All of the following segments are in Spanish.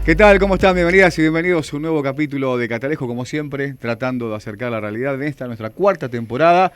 ¿Qué tal? ¿Cómo están? Bienvenidas y bienvenidos a un nuevo capítulo de Catalejo, como siempre, tratando de acercar la realidad en esta nuestra cuarta temporada,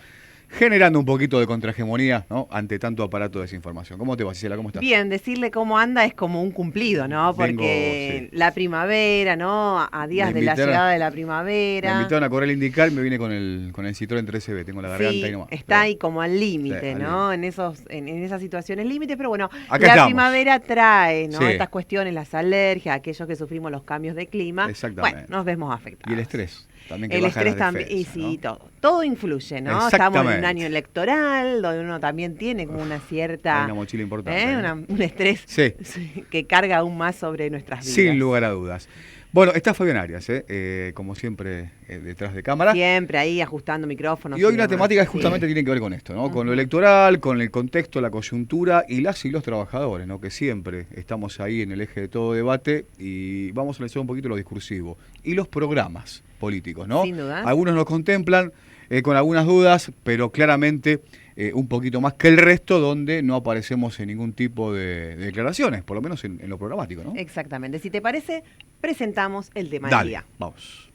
generando un poquito de contrahegemonía, ¿no?, ante tanto aparato de desinformación. ¿Cómo te va, Cisela? ¿Cómo estás? Bien, decirle cómo anda es como un cumplido, ¿no? Porque sí, la primavera, ¿no? A días de la llegada de la primavera. Me invitaron a correr el IndyCar, me vine con el Citroën 13B, tengo la garganta Sí, ahí nomás. está ahí como al límite, sí, ¿no? En esas situaciones límites, pero bueno, acá la estamos. primavera trae, ¿no? Sí. Estas cuestiones, las alergias, aquellos que sufrimos los cambios de clima. Exactamente. Bueno, nos vemos afectados. Y el estrés. También que el baja estrés las también, y defensas, sí, ¿no? todo influye, ¿no? Estamos en un año electoral, donde uno también tiene como una cierta... Hay una mochila importante. Un estrés que carga aún más sobre nuestras vidas. Sin lugar a dudas. Bueno, está Fabián Arias, como siempre, detrás de cámara. Siempre ahí ajustando micrófonos. Y hoy la temática justamente tiene que ver con esto, ¿no? Con lo electoral, con el contexto, la coyuntura y las y los trabajadores, ¿no? Que siempre estamos ahí en el eje de todo debate y vamos a analizar un poquito lo discursivo. Y los programas políticos, ¿no? Sin duda. Algunos nos contemplan con algunas dudas, pero claramente un poquito más que el resto, donde no aparecemos en ningún tipo de declaraciones, por lo menos en lo programático, ¿no? Exactamente. Si te parece, presentamos el tema Dale, del día. Vamos.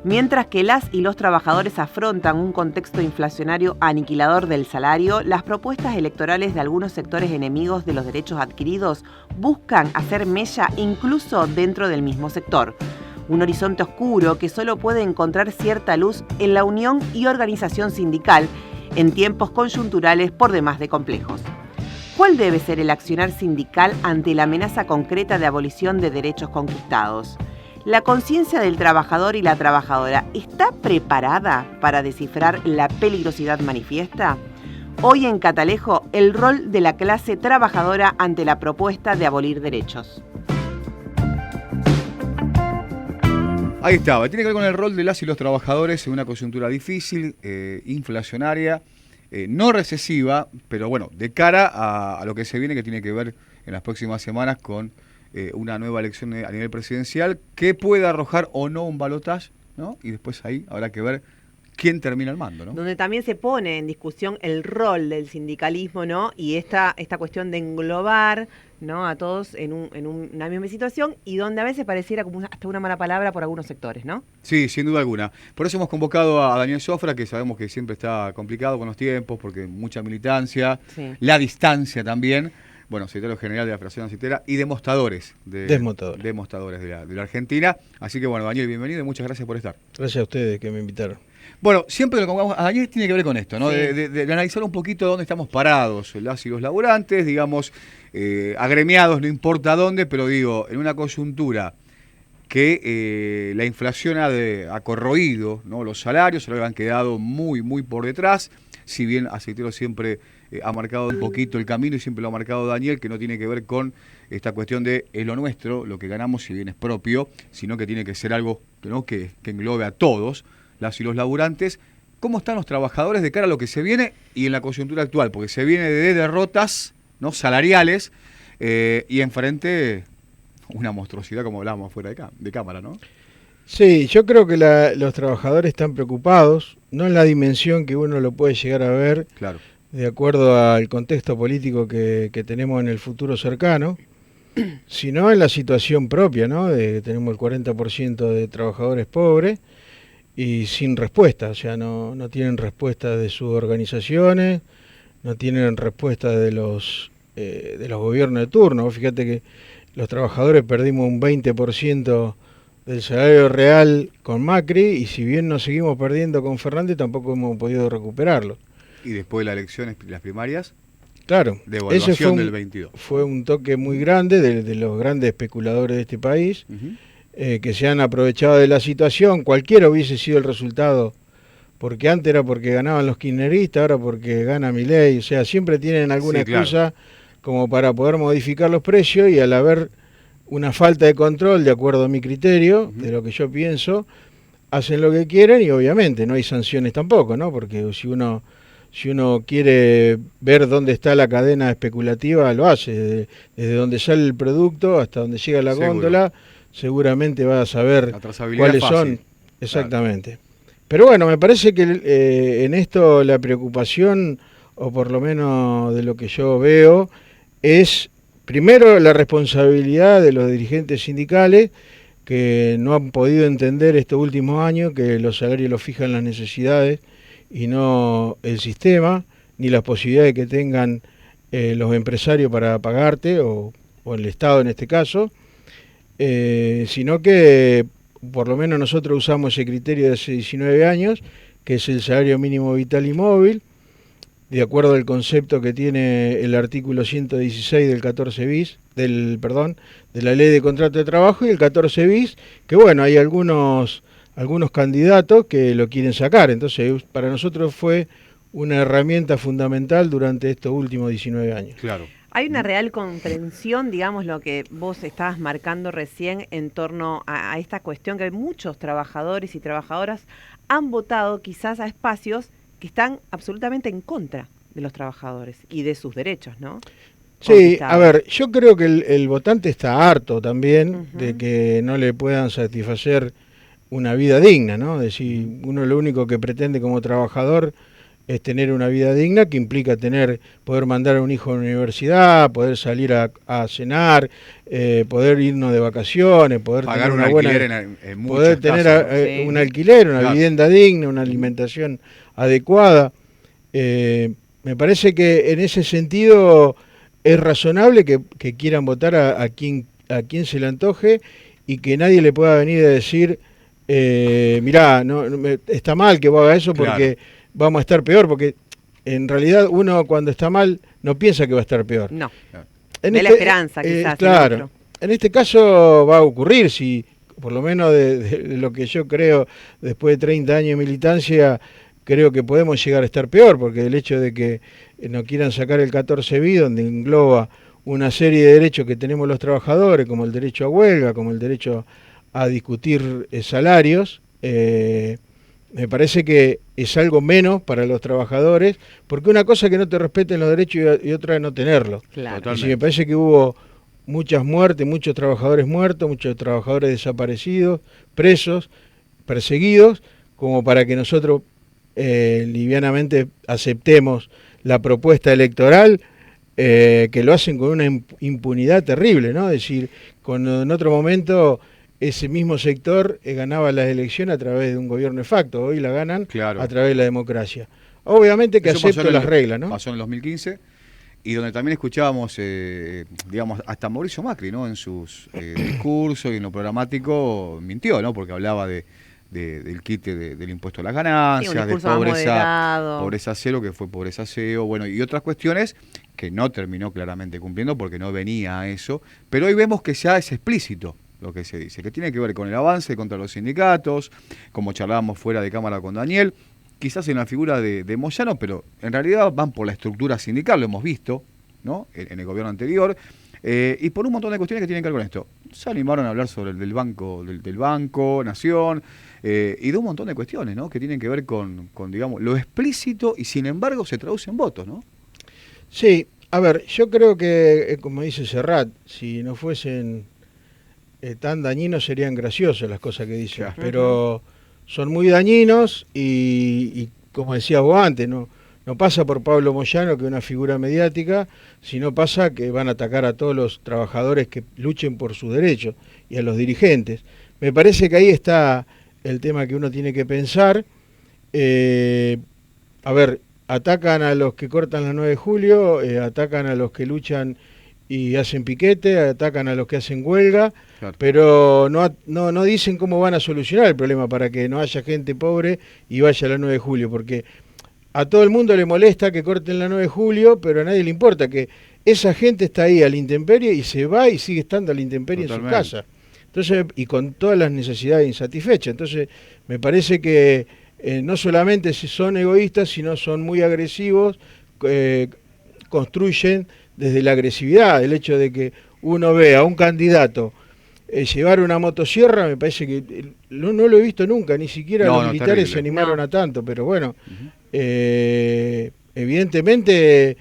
Mientras que las y los trabajadores afrontan un contexto inflacionario aniquilador del salario, las propuestas electorales de algunos sectores enemigos de los derechos adquiridos buscan hacer mella incluso dentro del mismo sector. Un horizonte oscuro que solo puede encontrar cierta luz en la unión y organización sindical en tiempos coyunturales por demás de complejos. ¿Cuál debe ser el accionar sindical ante la amenaza concreta de abolición de derechos conquistados? ¿La conciencia del trabajador y la trabajadora está preparada para descifrar la peligrosidad manifiesta? Hoy en Catalejo, el rol de la clase trabajadora ante la propuesta de abolir derechos. Ahí estaba, tiene que ver con el rol de las y los trabajadores en una coyuntura difícil, inflacionaria, no recesiva, pero bueno, de cara a lo que se viene, que tiene que ver en las próximas semanas con una nueva elección a nivel presidencial que pueda arrojar o no un balotaje, ¿no? Y después ahí habrá que ver quién termina el mando, ¿no? Donde también se pone en discusión el rol del sindicalismo, ¿no? Y esta cuestión de englobar, ¿no?, a todos en una misma situación, y donde a veces pareciera como hasta una mala palabra por algunos sectores, ¿no? Sí, sin duda alguna. Por eso hemos convocado a Daniel Sofra, que sabemos que siempre está complicado con los tiempos, porque mucha militancia, la distancia también. Bueno, secretario general de la Federación Acitera y demostradores de la Argentina. Así que bueno, Daniel, bienvenido y muchas gracias por estar. Gracias a ustedes que me invitaron. Bueno, siempre lo que convocamos a Daniel tiene que ver con esto, ¿no? Sí. De analizar un poquito dónde estamos parados, las y los laburantes, digamos, agremiados, no importa dónde, pero digo, en una coyuntura que la inflación ha corroído, ¿no?, los salarios han quedado muy, muy por detrás, si bien Aceitero siempre ha marcado un poquito el camino y siempre lo ha marcado Daniel, que no tiene que ver con esta cuestión de es lo nuestro, lo que ganamos si bien es propio, sino que tiene que ser algo, ¿no?, que englobe a todos, las y los laburantes. ¿Cómo están los trabajadores de cara a lo que se viene y en la coyuntura actual? Porque se viene de derrotas, ¿no?, salariales y enfrente una monstruosidad, como hablábamos fuera de cámara, ¿no? Sí, yo creo que los trabajadores están preocupados, no en la dimensión que uno lo puede llegar a ver, claro, de acuerdo al contexto político que tenemos en el futuro cercano, sino en la situación propia, ¿no? Tenemos el 40% de trabajadores pobres y sin respuesta, o sea, no tienen respuesta de sus organizaciones, no tienen respuesta de los gobiernos de turno. Fíjate que los trabajadores perdimos un 20% del salario real con Macri, y si bien nos seguimos perdiendo con Fernández, tampoco hemos podido recuperarlo. Y después de las elecciones, las primarias, claro, devaluación del 22. Fue un toque muy grande de los grandes especuladores de este país, que se han aprovechado de la situación. Cualquiera hubiese sido el resultado, porque antes era porque ganaban los kirchneristas, ahora porque gana Milei, o sea, siempre tienen alguna excusa como para poder modificar los precios, y al haber una falta de control, de acuerdo a mi criterio, de lo que yo pienso, hacen lo que quieren, y obviamente no hay sanciones tampoco, ¿no? Porque si uno quiere ver dónde está la cadena especulativa, lo hace, desde donde sale el producto hasta donde llega la góndola, seguramente va a saber cuáles son exactamente. Claro. Pero bueno, me parece que en esto la preocupación, o por lo menos de lo que yo veo, es primero la responsabilidad de los dirigentes sindicales que no han podido entender estos últimos años que los salarios los fijan las necesidades y no el sistema, ni las posibilidades que tengan los empresarios para pagarte, o el Estado en este caso, sino que por lo menos nosotros usamos ese criterio de hace 19 años, que es el salario mínimo vital y móvil, de acuerdo al concepto que tiene el artículo 116 del 14 bis, de la ley de contrato de trabajo, y el 14 bis, que bueno, hay algunos candidatos que lo quieren sacar. Entonces, para nosotros fue una herramienta fundamental durante estos últimos 19 años. Claro. Hay una real comprensión, digamos, lo que vos estabas marcando recién en torno a esta cuestión, que muchos trabajadores y trabajadoras han votado quizás a espacios que están absolutamente en contra de los trabajadores y de sus derechos, ¿no? Sí, a ver, yo creo que el votante está harto también de que no le puedan satisfacer una vida digna, ¿no? Es decir, uno lo único que pretende como trabajador es tener una vida digna, que implica poder mandar a un hijo a la universidad, poder salir a cenar, poder irnos de vacaciones, poder pagar tener un alquiler poder tener casas, un alquiler, una vivienda digna, una alimentación adecuada. Me parece que en ese sentido es razonable que quieran votar a quien se le antoje, y que nadie le pueda venir a decir, mirá, está mal que vos hagas eso porque vamos a estar peor, porque en realidad uno cuando está mal no piensa que va a estar peor. No, la esperanza quizás. Claro, en este caso va a ocurrir, si por lo menos de lo que yo creo, después de 30 años de militancia, creo que podemos llegar a estar peor, porque el hecho de que no quieran sacar el 14 bis, donde engloba una serie de derechos que tenemos los trabajadores, como el derecho a huelga, como el derecho a discutir salarios, me parece que es algo menos para los trabajadores, porque una cosa es que no te respeten los derechos y otra es no tenerlos. Claro. Y si me parece que hubo muchas muertes, muchos trabajadores muertos, muchos trabajadores desaparecidos, presos, perseguidos, como para que nosotros livianamente aceptemos la propuesta electoral, que lo hacen con una impunidad terrible, ¿no? Es decir, en otro momento ese mismo sector ganaba las elecciones a través de un gobierno de facto, hoy la ganan a través de la democracia. Obviamente que acepto las reglas, ¿no? Pasó en el 2015, y donde también escuchábamos, digamos, hasta Mauricio Macri, ¿no? En sus discursos y en lo programático mintió, ¿no? Porque hablaba del quite del impuesto a las ganancias, de pobreza cero, que fue pobreza cero, bueno, y otras cuestiones que no terminó claramente cumpliendo porque no venía a eso, pero hoy vemos que ya es explícito lo que se dice, que tiene que ver con el avance contra los sindicatos, como charlábamos fuera de cámara con Daniel, quizás en la figura de Moyano, pero en realidad van por la estructura sindical, lo hemos visto, ¿no? En el gobierno anterior, y por un montón de cuestiones que tienen que ver con esto. Se animaron a hablar sobre el del Banco Nación, y de un montón de cuestiones, ¿no? Que tienen que ver con, digamos, lo explícito, y sin embargo se traduce en votos, ¿no? Sí, a ver, yo creo que, como dice Serrat, si no fuesen tan dañinos serían graciosas las cosas que dicen, pero son muy dañinos y como decía vos antes, no pasa por Pablo Moyano, que es una figura mediática, sino pasa que van a atacar a todos los trabajadores que luchen por sus derechos y a los dirigentes. Me parece que ahí está el tema que uno tiene que pensar. A ver, atacan a los que cortan la 9 de julio, atacan a los que luchan y hacen piquete, atacan a los que hacen huelga, pero no dicen cómo van a solucionar el problema para que no haya gente pobre y vaya a la 9 de julio, porque a todo el mundo le molesta que corten la 9 de julio, pero a nadie le importa que esa gente está ahí a la intemperie y se va y sigue estando a la intemperie en su casa. Entonces, y con todas las necesidades insatisfechas. Entonces, me parece que no solamente son egoístas, sino son muy agresivos, construyen desde la agresividad. El hecho de que uno ve a un candidato llevar una motosierra, me parece que no lo he visto nunca, ni siquiera los militares se animaron a tanto, pero bueno, evidentemente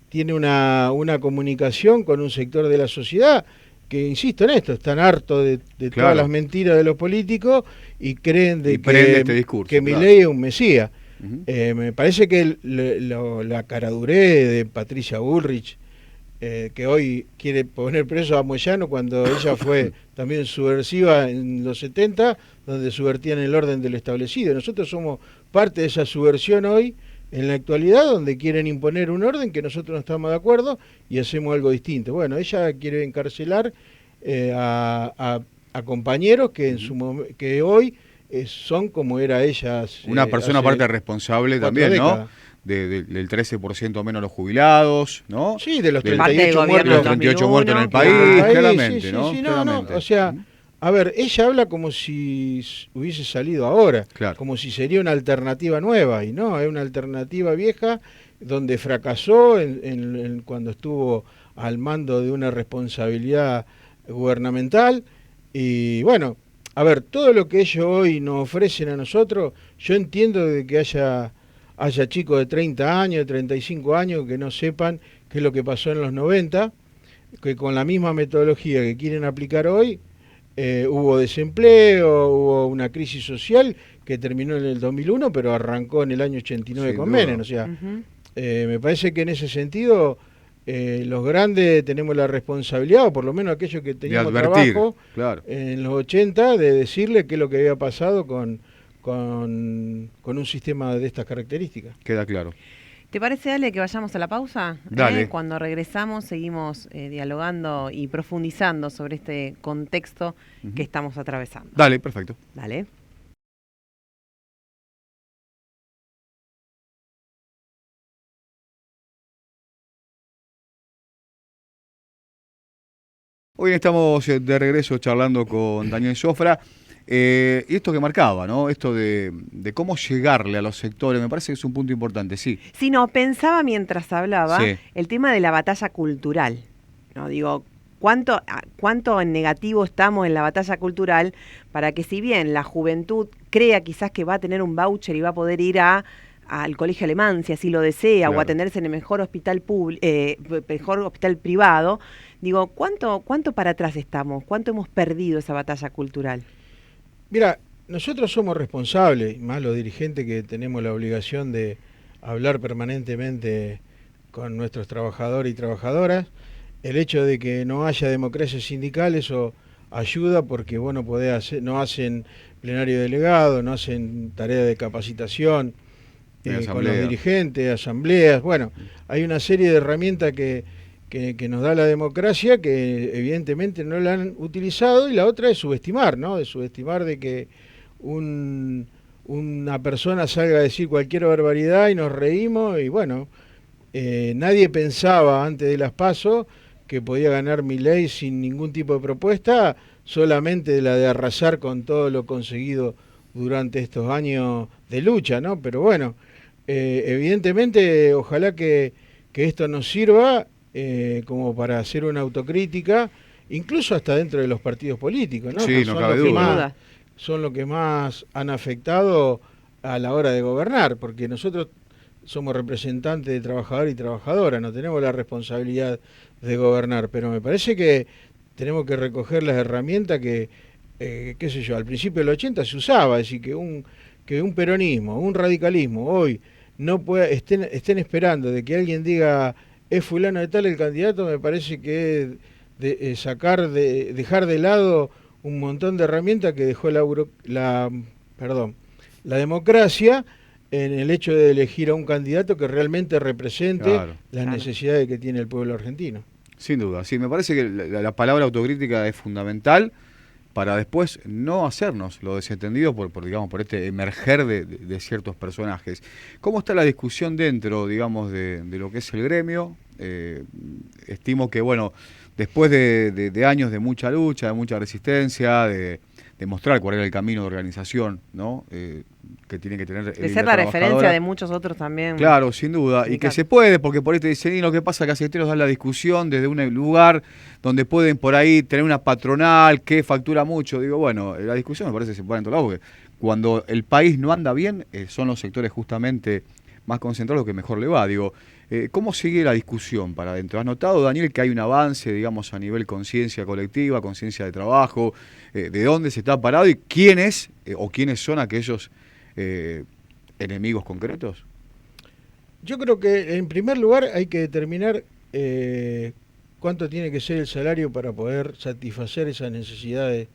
tiene una comunicación con un sector de la sociedad que, insisto en esto, están hartos de todas las mentiras de los políticos y creen que Milei es un mesías. Me parece que la caradurez de Patricia Bullrich que hoy quiere poner preso a Moyano cuando ella fue también subversiva en los 70, donde subvertían el orden de lo establecido. Nosotros somos parte de esa subversión hoy, en la actualidad, donde quieren imponer un orden que nosotros no estamos de acuerdo y hacemos algo distinto. Bueno, ella quiere encarcelar a compañeros que que hoy son como era ella. Una persona aparte responsable también, ¿no? Del 13% menos los jubilados, ¿no? Sí, de los 38 muertos en el país, claramente, sí, ¿no? Sí, claramente. O sea, a ver, ella habla como si hubiese salido ahora, claro, como si sería una alternativa nueva, y no, es una alternativa vieja donde fracasó cuando estuvo al mando de una responsabilidad gubernamental. Y bueno, a ver, todo lo que ellos hoy nos ofrecen a nosotros, yo entiendo de que haya chicos de 30 años, de 35 años que no sepan qué es lo que pasó en los 90, que con la misma metodología que quieren aplicar hoy, hubo desempleo, hubo una crisis social que terminó en el 2001, pero arrancó en el año 89 con Menem. O sea, me parece que en ese sentido los grandes tenemos la responsabilidad, o por lo menos aquellos que teníamos trabajo en los 80, de decirle qué es lo que había pasado con un sistema de estas características. Queda claro. ¿Te parece, Ale, que vayamos a la pausa? Dale. Cuando regresamos seguimos dialogando y profundizando sobre este contexto que estamos atravesando. Dale, perfecto. Dale. Hoy estamos de regreso charlando con Daniel Jofra. Y esto que marcaba, ¿no? Esto de cómo llegarle a los sectores, me parece que es un punto importante, sí. Sí, no, pensaba mientras hablaba sí. el tema de la batalla cultural, ¿no? Digo, ¿cuánto en negativo estamos en la batalla cultural para que si bien la juventud crea quizás que va a tener un voucher y va a poder ir al colegio alemán, si así lo desea, claro, o atenderse en el mejor hospital privado, digo, ¿cuánto para atrás estamos? ¿Cuánto hemos perdido esa batalla cultural? Mira, nosotros somos responsables, más los dirigentes que tenemos la obligación de hablar permanentemente con nuestros trabajadores y trabajadoras. El hecho de que no haya democracias sindicales o ayuda porque bueno, no hacen plenario delegado, no hacen tarea de capacitación con los dirigentes, asambleas. Bueno, hay una serie de herramientas que nos da la democracia, que evidentemente no la han utilizado, y la otra es subestimar, ¿no? De subestimar de que una persona salga a decir cualquier barbaridad y nos reímos, y bueno, nadie pensaba antes de las PASO que podía ganar Milei sin ningún tipo de propuesta, solamente la de arrasar con todo lo conseguido durante estos años de lucha, ¿no? Pero bueno, evidentemente, ojalá que esto nos sirva como para hacer una autocrítica, incluso hasta dentro de los partidos políticos, ¿no? Sí, no cabe duda. Son los que más han afectado a la hora de gobernar, porque nosotros somos representantes de trabajadores y trabajadoras, no tenemos la responsabilidad de gobernar, pero me parece que tenemos que recoger las herramientas que, qué sé yo, al principio del 80 se usaba, es decir, que un peronismo, un radicalismo hoy no estén esperando de que alguien diga es fulano de tal el candidato, me parece que es dejar de lado un montón de herramientas que dejó la democracia en el hecho de elegir a un candidato que realmente represente las necesidades que tiene el pueblo argentino. Sin duda, sí, me parece que la palabra autocrítica es fundamental para después no hacernos lo desentendido por este emerger de ciertos personajes. ¿Cómo está la discusión dentro, digamos, de lo que es el gremio? Estimo que, bueno, después de años de mucha lucha, de mucha resistencia, de mostrar cuál era el camino de organización, ¿no? Que tiene que tener de ser la referencia de muchos otros también. Claro, sin duda, y que se puede, porque por ahí te dicen, y lo que pasa es que así nos dan la discusión desde un lugar donde pueden por ahí tener una patronal que factura mucho. Digo, bueno, la discusión me parece que se pone en todos lados, porque cuando el país no anda bien, son los sectores justamente más concentrados los que mejor le va. Digo, ¿cómo sigue la discusión para adentro? ¿Has notado, Daniel, que hay un avance, digamos, a nivel conciencia colectiva, conciencia de trabajo, de dónde se está parado y quién es o quiénes son aquellos enemigos concretos? Yo creo que en primer lugar hay que determinar cuánto tiene que ser el salario para poder satisfacer esas necesidades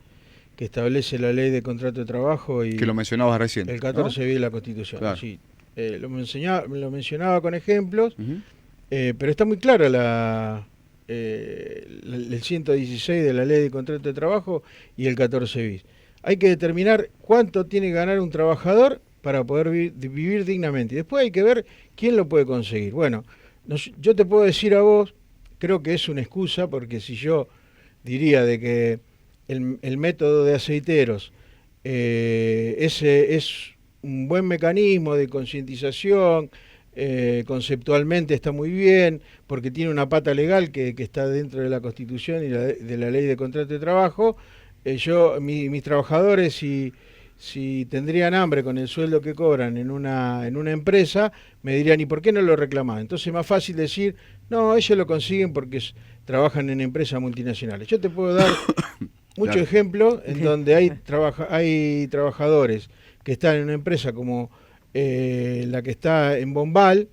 que establece la ley de contrato de trabajo y que lo mencionabas recién, el 14 ¿no? de la Constitución. Claro. Sí. Lo mencionaba con ejemplos, Ujú. pero está muy clara el 116 de la ley de contrato de trabajo y el 14 bis. Hay que determinar cuánto tiene que ganar un trabajador para poder vivir dignamente. Y después hay que ver quién lo puede conseguir. Bueno, yo te puedo decir a vos, creo que es una excusa, porque si yo diría de que el método de aceiteros ese es un buen mecanismo de concientización, conceptualmente está muy bien, porque tiene una pata legal que está dentro de la Constitución y de la ley de contrato de trabajo. Mis trabajadores, si tendrían hambre con el sueldo que cobran en una empresa, me dirían, ¿y por qué no lo reclaman? Entonces es más fácil decir, no, ellos lo consiguen porque trabajan en empresas multinacionales. Yo te puedo dar muchos Claro. ejemplos en donde hay trabajadores que están en una empresa como la que está en Bombal,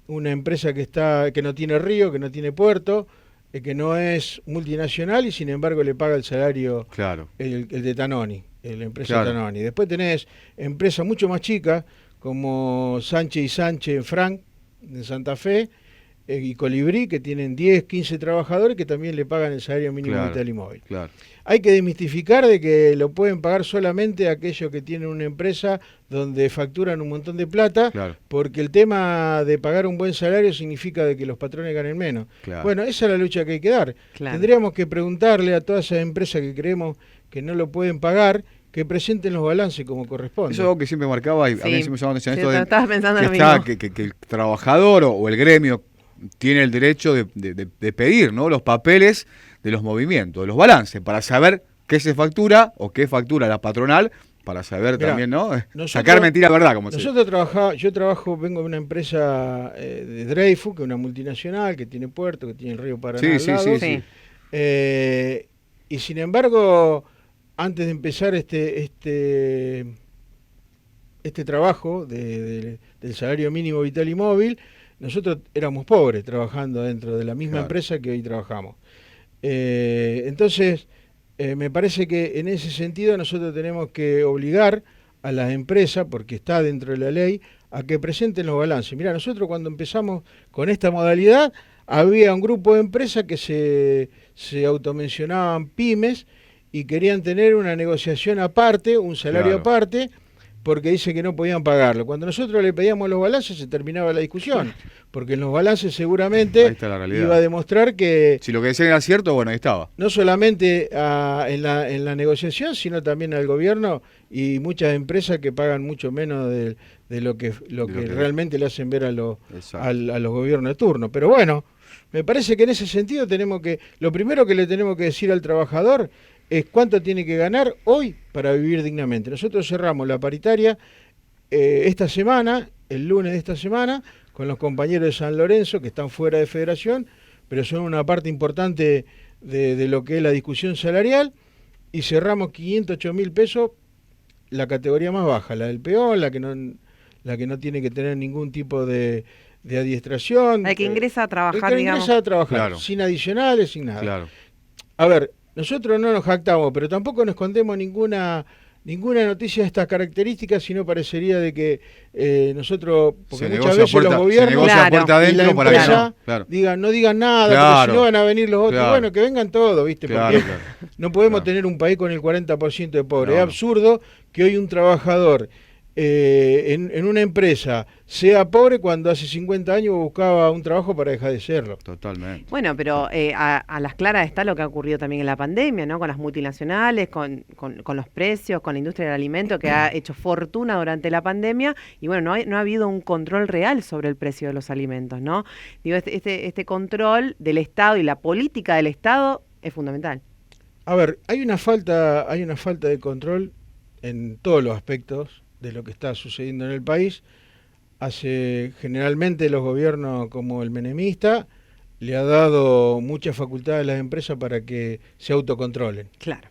una empresa que no tiene río, que no tiene puerto, que no es multinacional y sin embargo le paga el salario Claro. el de Tanoni, la empresa Claro. Tanoni. Después tenés empresas mucho más chicas como Sánchez y Sánchez en Frank, en Santa Fe, y Colibrí, que tienen 10, 15 trabajadores que también le pagan el salario mínimo Claro. vital y móvil. Claro. Hay que desmistificar de que lo pueden pagar solamente aquellos que tienen una empresa donde facturan un montón de plata, Claro. porque el tema de pagar un buen salario significa de que los patrones ganen menos. Claro. Bueno, esa es la lucha que hay que dar. Claro. Tendríamos que preguntarle a todas esas empresas que creemos que no lo pueden pagar, que presenten los balances como corresponde. Eso es algo que siempre marcaba y a mí siempre me llamaba la atención Sí, esto de estabas pensando que, lo está, mismo. que el trabajador o el gremio tiene el derecho de pedir, ¿no?, los papeles de los movimientos, de los balances, para saber qué se factura o qué factura la patronal, para saber Mirá, también, ¿no? nosotros- Sacar mentira verdad, como se dice. Yo vengo de una empresa de Dreyfus, que es una multinacional, que tiene puerto, que tiene el río Paraná Sí, al sí, lado. sí, Sí. Y sin embargo, antes de empezar este trabajo del salario mínimo vital y móvil, nosotros éramos pobres trabajando dentro de la misma Claro. empresa que hoy trabajamos. Entonces, me parece que en ese sentido nosotros tenemos que obligar a las empresas, porque está dentro de la ley, a que presenten los balances. Mirá, nosotros cuando empezamos con esta modalidad, había un grupo de empresas que se automencionaban pymes y querían tener una negociación aparte, un salario Claro. aparte, porque dice que no podían pagarlo. Cuando nosotros le pedíamos los balances se terminaba la discusión, porque en los balances Ahí seguramente está la realidad. iba a demostrar que Si lo que decían era cierto, bueno, ahí estaba. no solamente en la negociación, sino también al gobierno y muchas empresas que pagan mucho menos de lo que realmente le hacen ver a los gobiernos de turno. Pero bueno, me parece que en ese sentido lo primero que le tenemos que decir al trabajador es cuánto tiene que ganar hoy para vivir dignamente. Nosotros cerramos la paritaria esta semana, el lunes de esta semana, con los compañeros de San Lorenzo que están fuera de federación, pero son una parte importante de lo que es la discusión salarial, y cerramos 508.000 pesos, la categoría más baja, la del peón, la que no tiene que tener ningún tipo de adiestración. El que ingresa a trabajar, el que digamos. ingresa a trabajar, Claro. sin adicionales, sin nada. Claro. A ver, nosotros no nos jactamos, pero tampoco nos escondemos ninguna noticia de estas características, sino parecería de que nosotros, porque Se muchas negocia veces los se gobiernos negocia Claro. puerta y la adentro para que empresa no. Claro. no digan nada, Claro. porque si no van a venir los otros. Claro. Bueno, que vengan todos, ¿viste? Claro, Porque claro. no podemos Claro. tener un país con el 40% de pobres. No, Es no. absurdo que hoy un trabajador en una empresa sea pobre cuando hace 50 años buscaba un trabajo para dejar de serlo. Totalmente. Bueno, pero a las claras está lo que ha ocurrido también en la pandemia, ¿no? Con las multinacionales, con los precios, con la industria del alimento que ha hecho fortuna durante la pandemia y bueno, no ha habido un control real sobre el precio de los alimentos, ¿no? Digo, este control del Estado y la política del Estado es fundamental. A ver, hay una falta de control en todos los aspectos de lo que está sucediendo en el país. Generalmente los gobiernos como el menemista le ha dado muchas facultades a las empresas para que se autocontrolen. Claro.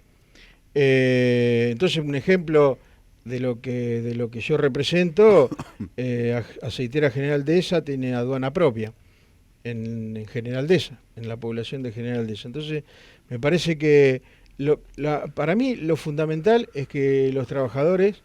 Entonces, un ejemplo de lo que yo represento, Aceitera General Dehesa tiene aduana propia. en General Deza, en la población de General Deza. Entonces, me parece que para mí lo fundamental es que los trabajadores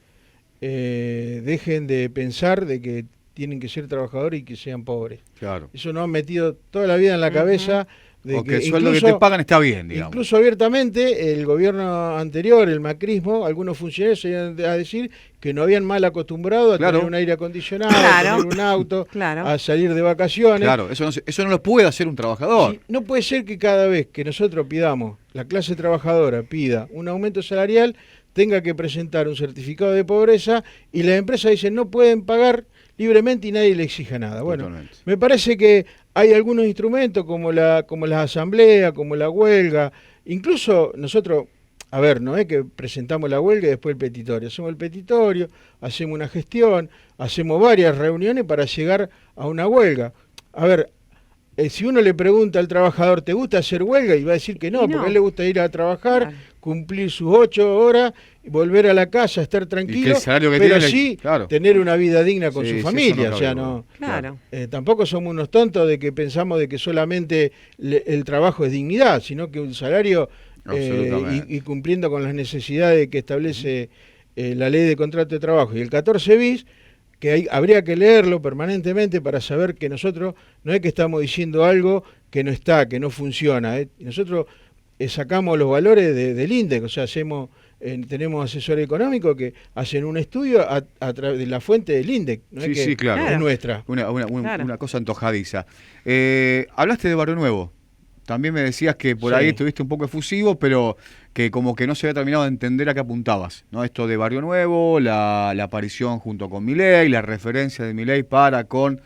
dejen de pensar de que tienen que ser trabajadores y que sean pobres. Claro. Eso nos han metido toda la vida en la cabeza. O que el sueldo que te pagan está bien, digamos. Incluso abiertamente, el gobierno anterior, el macrismo, algunos funcionarios se iban a decir que no habían mal acostumbrado a tener un aire acondicionado, a tener un auto, a salir de vacaciones. Claro, eso no lo puede hacer un trabajador. Sí, no puede ser que cada vez que nosotros pidamos, la clase trabajadora pida un aumento salarial, tenga que presentar un certificado de pobreza y las empresas dicen no pueden pagar libremente y nadie le exija nada. Bueno, totalmente. Me parece que hay algunos instrumentos como las asambleas, como la huelga, incluso nosotros, a ver, no es que presentamos la huelga y después el petitorio, hacemos el petitorio, hacemos una gestión, hacemos varias reuniones para llegar a una huelga. A ver, si uno le pregunta al trabajador, ¿te gusta hacer huelga? Y va a decir que no, porque a él le gusta ir a trabajar, cumplir sus 8 horas, volver a la casa, estar tranquilo, pero sí tener una vida digna con su familia. O sea, tampoco somos unos tontos de que pensamos de que solamente el trabajo es dignidad, sino que un salario y cumpliendo con las necesidades que establece la ley de contrato de trabajo y el 14 bis, que habría que leerlo permanentemente para saber que nosotros no es que estamos diciendo algo que no está, que no funciona. Nosotros sacamos los valores del INDEC, o sea, tenemos asesores económicos que hacen un estudio a través de la fuente del INDEC, no es que es nuestra. Una cosa antojadiza. Hablaste de Barrio Nuevo. También me decías que por ahí estuviste un poco efusivo, pero que como que no se había terminado de entender a qué apuntabas, ¿no? Esto de Barrio Nuevo, la aparición junto con Milei, la referencia de Milei con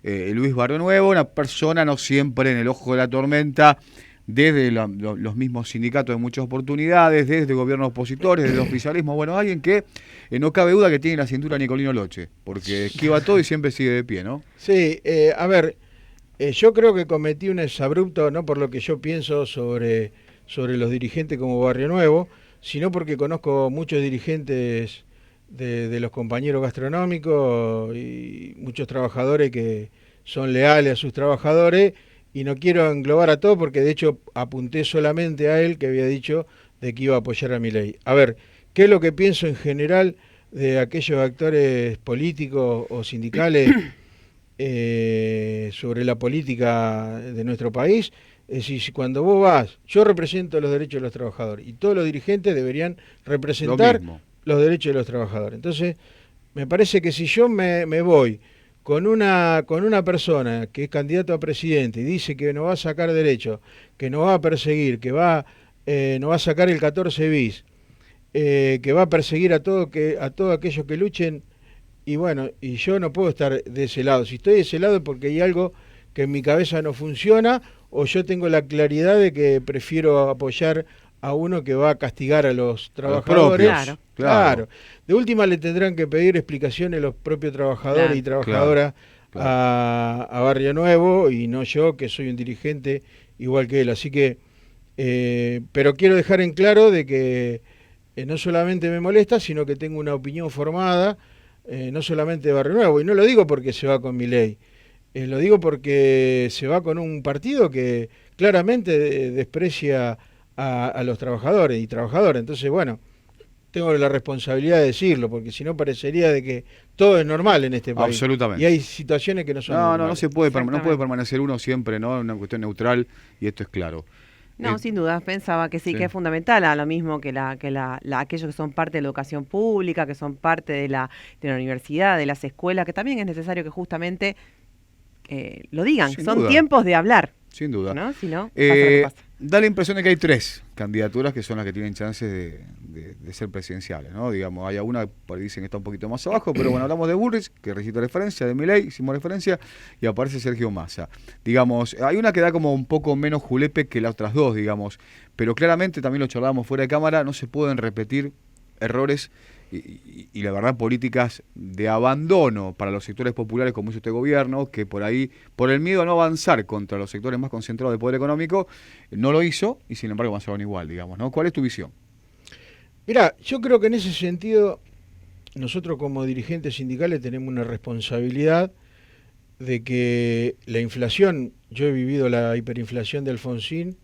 Luis Barrio Nuevo, una persona no siempre en el ojo de la tormenta, desde los mismos sindicatos en muchas oportunidades, desde gobiernos opositores, desde el oficialismo, bueno, alguien que no cabe duda que tiene la cintura Nicolino Loche, porque esquiva todo y siempre sigue de pie, ¿no? Sí, a ver, yo creo que cometí un exabrupto, no por lo que yo pienso sobre los dirigentes como Barrio Nuevo, sino porque conozco muchos dirigentes de los compañeros gastronómicos y muchos trabajadores que son leales a sus trabajadores, y no quiero englobar a todos porque de hecho apunté solamente a él que había dicho de que iba a apoyar a Milei. A ver, ¿qué es lo que pienso en general de aquellos actores políticos o sindicales sobre la política de nuestro país? Es decir, si cuando vos vas, yo represento los derechos de los trabajadores y todos los dirigentes deberían representar los derechos de los trabajadores. Entonces, me parece que si yo me voy con una persona que es candidato a presidente y dice que no va a sacar derechos, que no va a perseguir, que no va a sacar el 14 bis, que va a perseguir a todos aquellos que luchen, y bueno, y yo no puedo estar de ese lado. Si estoy de ese lado es porque hay algo que en mi cabeza no funciona, o yo tengo la claridad de que prefiero apoyar a uno que va a castigar a los trabajadores. Claro. De última le tendrán que pedir explicaciones los propios trabajadores y trabajadoras a Barrio Nuevo, y no yo, que soy un dirigente igual que él. Así que, pero quiero dejar en claro de que no solamente me molesta, sino que tengo una opinión formada, no solamente de Barrio Nuevo, y no lo digo porque se va con Milei. Lo digo porque se va con un partido que claramente desprecia a los trabajadores y trabajadoras. Entonces, bueno, tengo la responsabilidad de decirlo, porque si no parecería de que todo es normal en este país. Absolutamente. Y hay situaciones que no son normales. No se puede, no puede permanecer uno siempre, ¿no? Una cuestión neutral, y esto es claro. No, sin duda, pensaba que sí, que es fundamental, a lo mismo que aquellos que son parte de la educación pública, que son parte de la universidad, de las escuelas, que también es necesario que justamente lo digan. Son tiempos de hablar. Sin duda. ¿No? Si no, pasa lo que pasa. Da la impresión de que hay 3 candidaturas que son las que tienen chances de ser presidenciales, ¿no? Digamos, hay alguna que dicen que está un poquito más abajo, pero bueno, hablamos de Bullrich, que recita referencia, de Milei, hicimos referencia, y aparece Sergio Massa. Digamos, hay una que da como un poco menos julepe que las otras dos, digamos, pero claramente, también lo charlábamos fuera de cámara, no se pueden repetir errores y la verdad políticas de abandono para los sectores populares como hizo este gobierno, que por ahí, por el miedo a no avanzar contra los sectores más concentrados de poder económico, no lo hizo, y sin embargo avanzaron igual, digamos, ¿no? ¿Cuál es tu visión? Mirá, yo creo que en ese sentido nosotros como dirigentes sindicales tenemos una responsabilidad de que la inflación, yo he vivido la hiperinflación de Alfonsín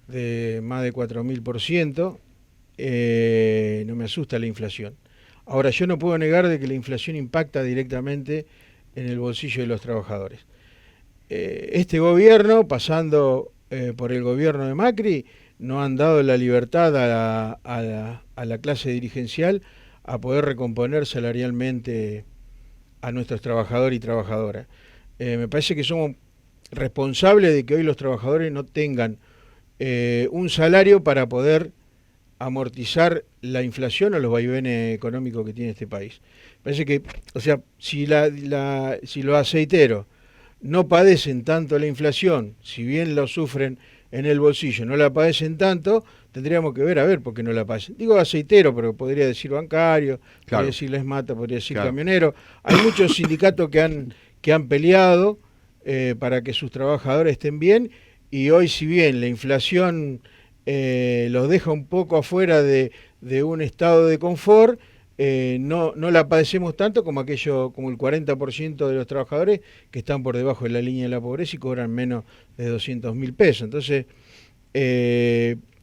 de más de 4000%, no me asusta la inflación. Ahora, yo no puedo negar de que la inflación impacta directamente en el bolsillo de los trabajadores. Este gobierno, pasando por el gobierno de Macri, no han dado la libertad a la clase dirigencial a poder recomponer salarialmente a nuestros trabajadores y trabajadoras. Me parece que somos responsables de que hoy los trabajadores no tengan un salario para poder amortizar la inflación o los vaivenes económicos que tiene este país. Parece que, o sea, si los aceiteros no padecen tanto la inflación, si bien lo sufren en el bolsillo, no la padecen tanto, tendríamos que ver a ver por qué no la padecen. Digo aceitero, pero podría decir bancario, claro, podría decir les mata, podría decir claro, camionero. Hay muchos sindicatos que han peleado para que sus trabajadores estén bien, y hoy, si bien la inflación los deja un poco afuera de un estado de confort, no la padecemos tanto como el 40% de los trabajadores que están por debajo de la línea de la pobreza y cobran menos de 200.000 pesos. Entonces,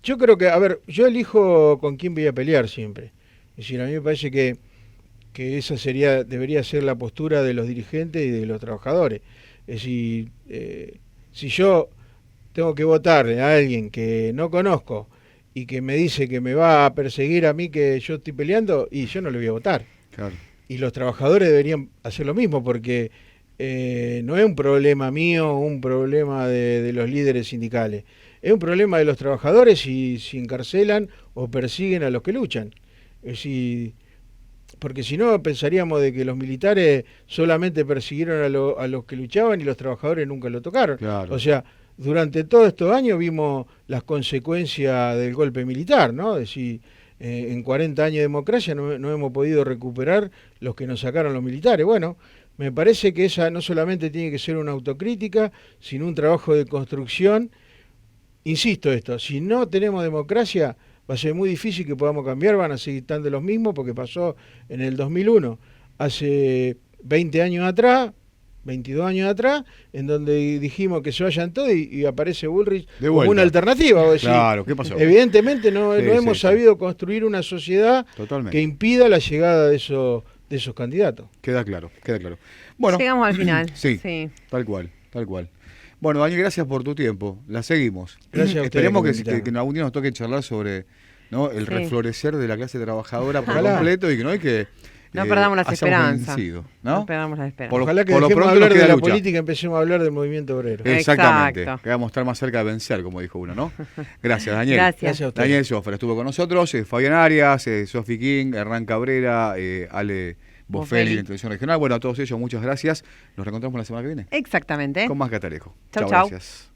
yo creo que, a ver, yo elijo con quién voy a pelear siempre. Es decir, a mí me parece que esa debería ser la postura de los dirigentes y de los trabajadores. Es decir, si yo tengo que votarle a alguien que no conozco y que me dice que me va a perseguir a mí que yo estoy peleando, y yo no le voy a votar. Claro. Y los trabajadores deberían hacer lo mismo, porque no es un problema mío, un problema de los líderes sindicales. Es un problema de los trabajadores si encarcelan o persiguen a los que luchan. Es decir, porque si no pensaríamos de que los militares solamente persiguieron a los que luchaban y los trabajadores nunca lo tocaron. Claro. O sea, durante todos estos años vimos las consecuencias del golpe militar, ¿no? Es decir, en 40 años de democracia no hemos podido recuperar los que nos sacaron los militares. Bueno, me parece que esa no solamente tiene que ser una autocrítica, sino un trabajo de construcción. Insisto si no tenemos democracia, va a ser muy difícil que podamos cambiar, van a seguir estando los mismos, porque pasó en el 2001, hace 20 años atrás, 22 años atrás, en donde dijimos que se vayan todos y aparece Bullrich como una alternativa. Decir, claro, ¿qué pasó? Evidentemente no hemos sabido construir una sociedad que impida la llegada de esos candidatos. Queda claro, queda claro. Bueno, llegamos al final. Sí, tal cual. Bueno, Daniel, gracias por tu tiempo. La seguimos. Gracias a ustedes. Esperemos que en algún día nos toque charlar sobre, ¿no?, el reflorecer de la clase trabajadora por completo, y que no hay que... No perdamos las esperanzas. ¿No? Perdamos las esperanzas. Ojalá que dejemos de hablar de la política y empecemos a hablar del movimiento obrero. Exactamente. Que vamos a estar más cerca de vencer, como dijo uno, ¿no? Gracias, Daniel. Gracias a usted. Daniel Schofer estuvo con nosotros, Fabián Arias, Sofi King, Hernán Cabrera, Ale Boffelli de la Televisión Regional. Bueno, a todos ellos, muchas gracias. Nos reencontramos la semana que viene. Exactamente. Con más Catalejo. Chau. Gracias.